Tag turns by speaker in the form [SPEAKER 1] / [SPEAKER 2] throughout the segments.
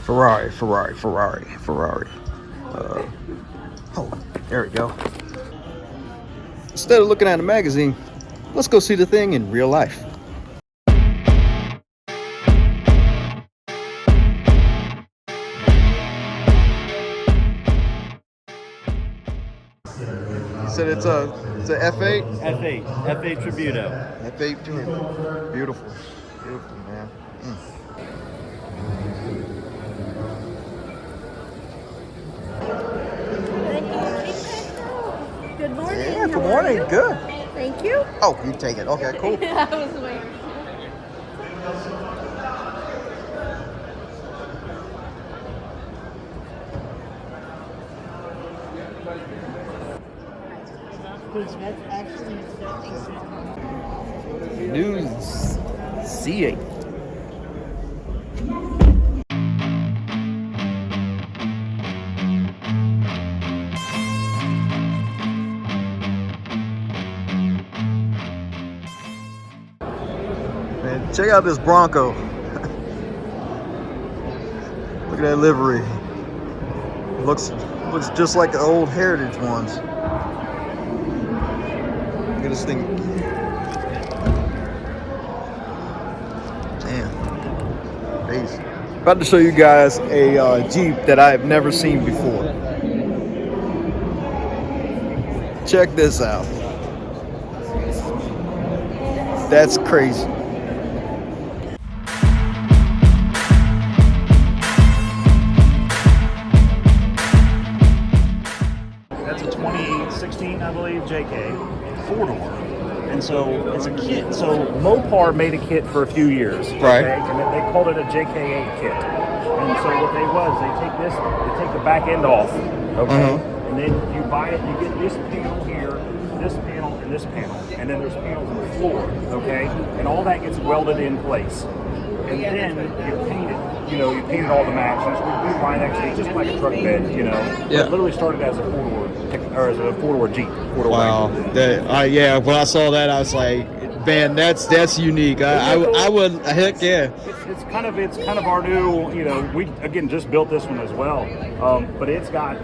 [SPEAKER 1] Ferrari. Oh, there we go. Instead of looking at a magazine, let's go see the thing in real life. You said it's a F8?
[SPEAKER 2] F8 Tributo.
[SPEAKER 1] F8 Tributo. Beautiful, man.
[SPEAKER 3] Good morning.
[SPEAKER 1] Yeah, good morning. Good.
[SPEAKER 3] Thank you.
[SPEAKER 1] Oh, you take it. Okay, cool.
[SPEAKER 3] I was waiting.
[SPEAKER 1] New C8. Man, check out this Bronco. Look at that livery. Looks just like the old Heritage ones. Look at this thing. Damn. Crazy. About to show you guys a Jeep that I've never seen before. Check this out. That's crazy.
[SPEAKER 2] That's a 2016, I believe, JK, 4-door. And so it's a kit. So Mopar made a kit for a few years.
[SPEAKER 1] Right.
[SPEAKER 2] Okay? And they called it a JK8 kit. And so what they take the back end off, okay? And then you buy it, you get this panel here, this panel, and this panel. And then there's panels on the floor, okay? And all that gets welded in place. And then you paint it. You know, you painted all the matches. We find actually just like a truck bed, you know.
[SPEAKER 1] Yeah.
[SPEAKER 2] It literally started as a 4-door, or as a 4-door Jeep. 4-door
[SPEAKER 1] Wow. Yeah, when I saw that, I was like, man, that's unique. I would, heck yeah.
[SPEAKER 2] It's kind of our new, you know, we again just built this one as well, but it's got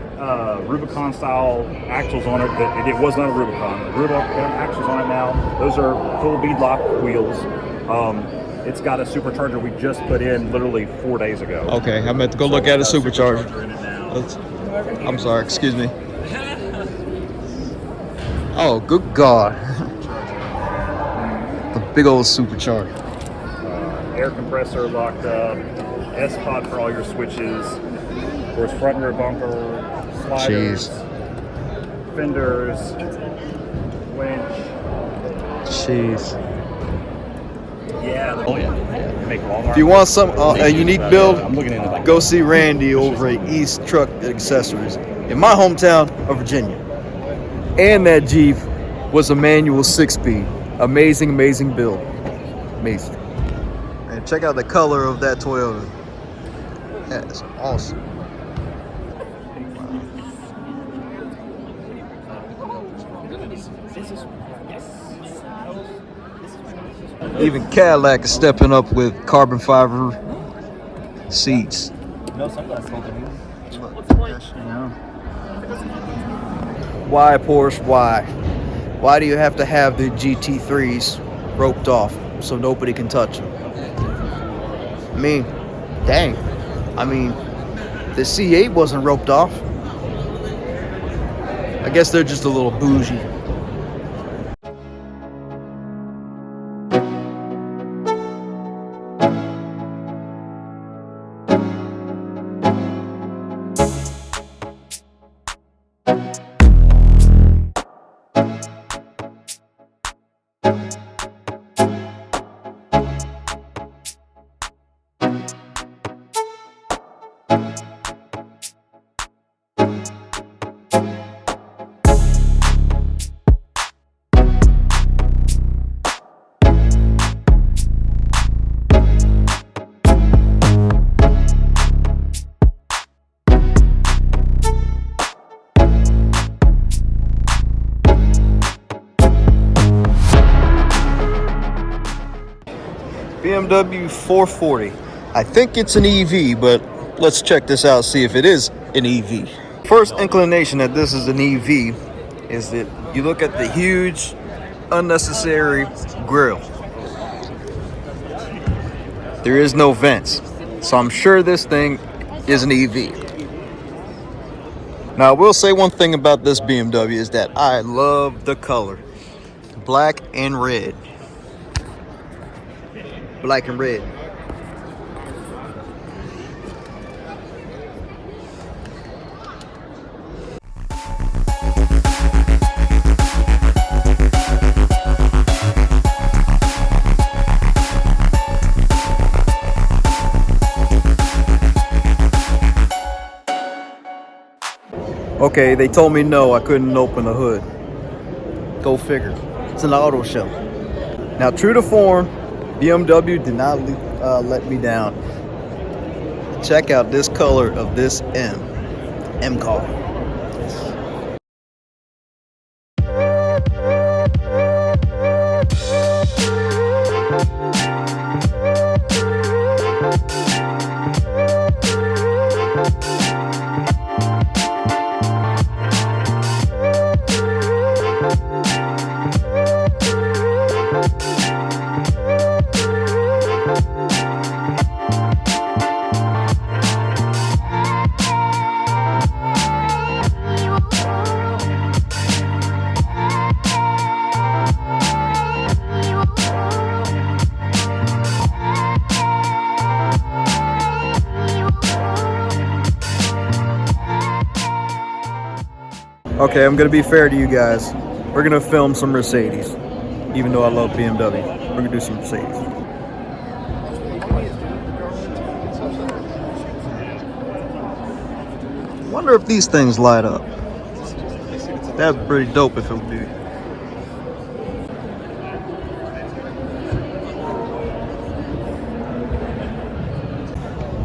[SPEAKER 2] Rubicon style axles on it. It was not a Rubicon. The Rubicon axles on it now. Those are full beadlock wheels. It's got a supercharger we just put in literally 4 days ago.
[SPEAKER 1] Okay, I'm about to go look at a supercharger. I'm sorry, excuse me. Oh, good God. The big old supercharger.
[SPEAKER 2] Air compressor locked up, S-pod for all your switches. There's front and rear bumper, sliders, fenders, winch.
[SPEAKER 1] Jeez.
[SPEAKER 2] Yeah. Oh yeah.
[SPEAKER 1] If you want some a unique build,
[SPEAKER 2] I'm looking into
[SPEAKER 1] go see Randy over at East Truck Accessories in my hometown of Virginia. And that Jeep was a manual 6-speed. Amazing, amazing build. Amazing. And check out the color of that Toyota. That's awesome. Even Cadillac is stepping up with carbon fiber seats.
[SPEAKER 2] No sunglasses company.
[SPEAKER 1] Why, Porsche? Why? Why do you have to have the GT3s roped off so nobody can touch them? I mean, dang. I mean, the C8 wasn't roped off. I guess they're just a little bougie. BMW 440. I think it's an EV, but let's check this out, see if it is an EV. First inclination that this is an EV is that you look at the huge, unnecessary grille. There is no vents, so I'm sure this thing is an EV. Now, I will say one thing about this BMW is that I love the color. Black and red. Black and red. Okay, they told me no, I couldn't open the hood. Go figure. It's an auto show. Now, true to form, BMW did not let me down. Check out this color of this M car. Okay, I'm gonna be fair to you guys. We're gonna film some Mercedes. Even though I love BMW, we're gonna do some Mercedes. Wonder if these things light up. That'd be pretty dope if it would be.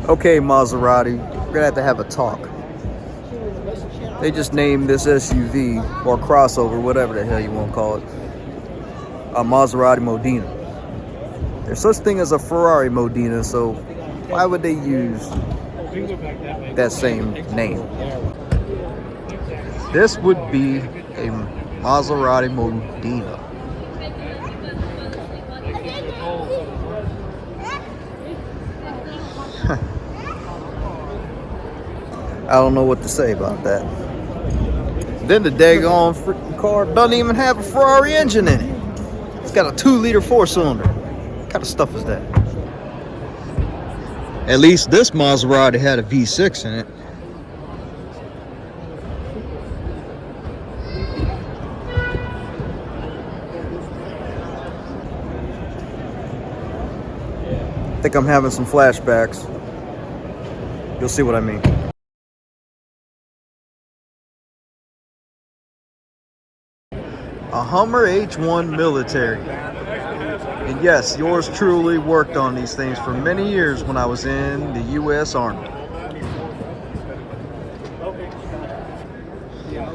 [SPEAKER 1] Okay, Maserati, we're gonna have a talk. They just named this SUV or crossover, whatever the hell you want to call it, a Maserati Modena. There's such thing as a Ferrari Modena, so why would they use that same name? This would be a Maserati Modena. I don't know what to say about that. Then the daggone freaking car doesn't even have a Ferrari engine in it. It's got a 2-liter 4-cylinder. What kind of stuff is that? At least this Maserati had a V6 in it. I think I'm having some flashbacks. You'll see what I mean. A Hummer H1 military. And yes, yours truly worked on these things for many years when I was in the U.S. Army.
[SPEAKER 2] Yeah,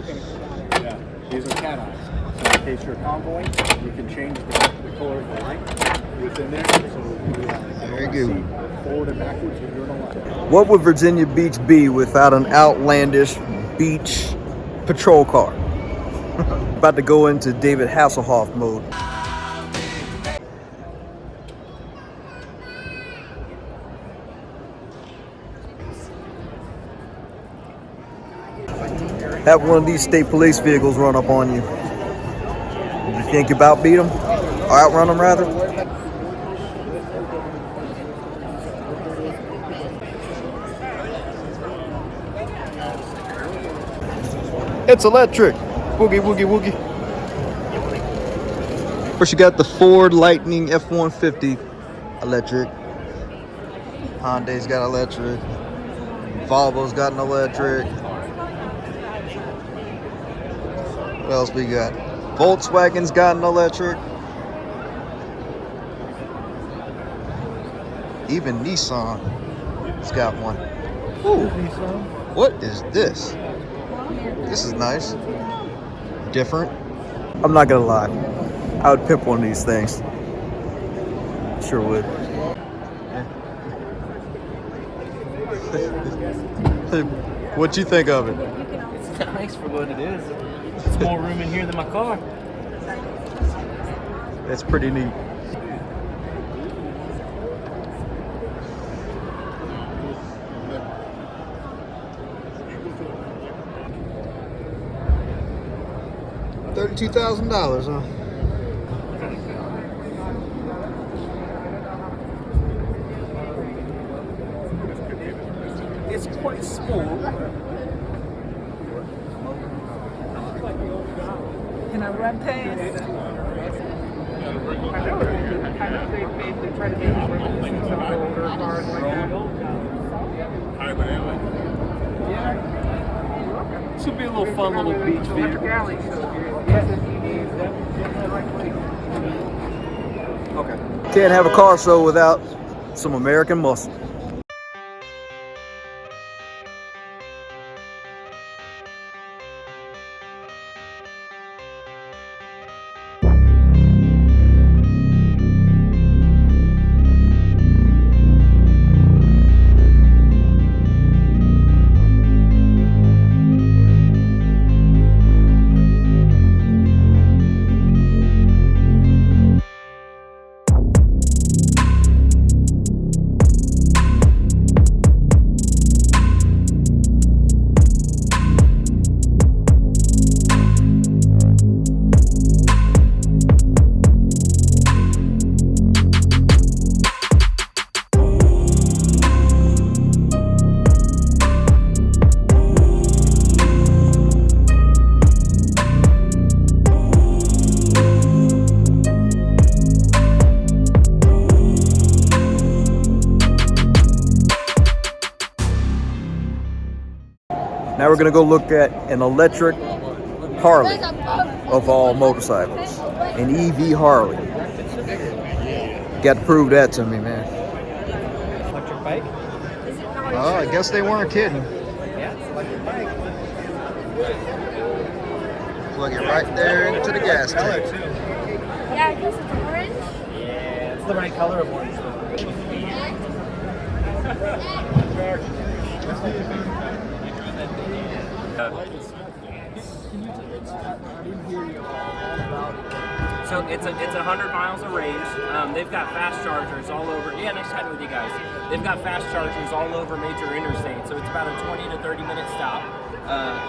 [SPEAKER 2] these are cat eyes. So in case you're convoying, you can change the color of the light within there. So
[SPEAKER 1] very good.
[SPEAKER 2] Forward and backwards, you're doing a lot.
[SPEAKER 1] What would Virginia Beach be without an outlandish beach patrol car? About to go into David Hasselhoff mode. Have one of these state police vehicles run up on you. You think you about beat them? Or outrun them rather? It's electric. Woogie, woogie, woogie. Of course, you got the Ford Lightning F-150 electric. Hyundai's got electric. Volvo's got an electric. What else we got? Volkswagen's got an electric. Even Nissan's got one. Ooh. What is this? This is nice. Different. I'm not gonna lie. I would pimp one of these things. Sure would. What you think of it?
[SPEAKER 4] It's nice for what it is. It's more room in here than my car.
[SPEAKER 1] It's pretty neat. $32,000, huh?
[SPEAKER 4] It's quite small.
[SPEAKER 3] Can I run past?
[SPEAKER 2] They try to make it work with some of the older cars like that.
[SPEAKER 4] This would be a little fun little beach vehicle.
[SPEAKER 1] Okay. Can't have a car show without some American muscle. Now we're gonna go look at an electric Harley of all motorcycles, an EV Harley. Got to prove that to me, man.
[SPEAKER 4] Electric bike?
[SPEAKER 1] Oh, I guess they weren't kidding.
[SPEAKER 4] Yeah, it's an electric bike.
[SPEAKER 1] Plug it right there into the gas tank.
[SPEAKER 3] Yeah, this is orange.
[SPEAKER 4] Yeah, it's the right color of orange.
[SPEAKER 5] So it's 100 miles of range. They've got fast chargers all over. Yeah, nice chatting with you guys. They've got fast chargers all over major interstates. So it's about a 20 to 30 minute stop.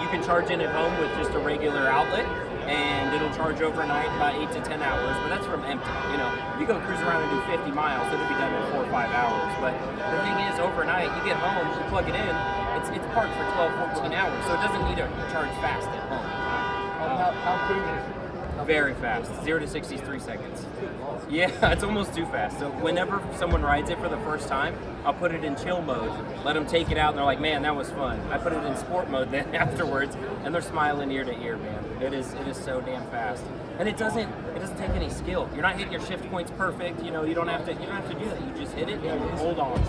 [SPEAKER 5] You can charge in at home with just a regular outlet, and it'll charge overnight about 8 to 10 hours. But that's from empty. You know, if you go cruise around and do 50 miles, it'll be done in 4 or 5 hours. But the thing is, overnight, you get home, you plug it in. It's parked for 12, 14 hours, so it doesn't need to charge fast at home.
[SPEAKER 4] How quick is it?
[SPEAKER 5] Very fast. 0 to 60 is 3 seconds. Yeah, it's almost too fast. So whenever someone rides it for the first time, I'll put it in chill mode, let them take it out, and they're like, man, that was fun. I put it in sport mode then afterwards, and they're smiling ear to ear, man. It is so damn fast. And it doesn't take any skill. You're not hitting your shift points perfect. You know, you don't have to do that. You just hit it and you hold on.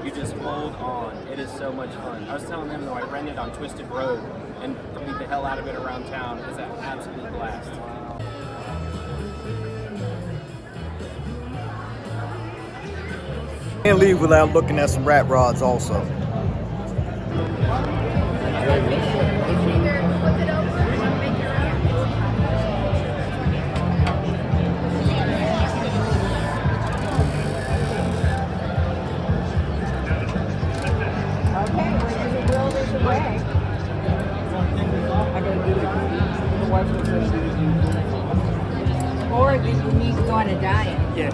[SPEAKER 5] You just hold on. It is so much fun. I was telling them though, I rented on Twisted Road and beat the hell out of it around town. It's an absolute blast.
[SPEAKER 1] Can't leave without looking at some rat rods also.
[SPEAKER 3] Or if you need to go on a diet.
[SPEAKER 5] Yeah.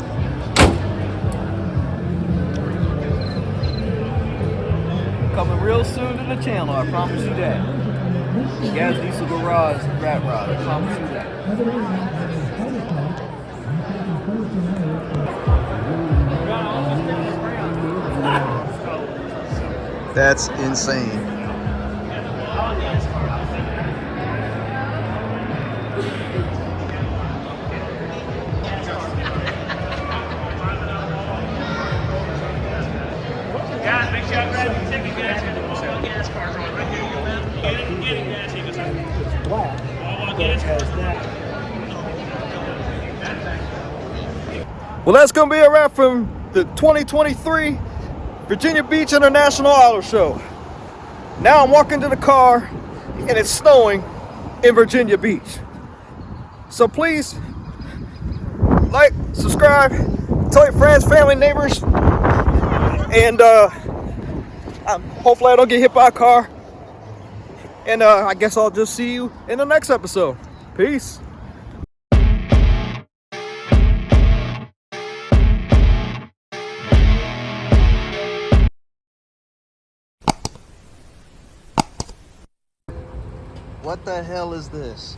[SPEAKER 4] Coming real soon to the channel, I promise you that. Gas Diesel Garage Rat Rod, I promise you that.
[SPEAKER 1] That's insane.
[SPEAKER 6] Guys, make sure I grab your ticket, guys. All gas cars on right here. You man. Get it, guys. He goes, all gas.
[SPEAKER 1] Well, that's going to be a wrap from the 2023 Virginia Beach International Auto Show. Now I'm walking to the car and it's snowing in Virginia Beach. So please like, subscribe, tell your friends, family, neighbors, and hopefully I don't get hit by a car. And I guess I'll just see you in the next episode. Peace. What the hell is this?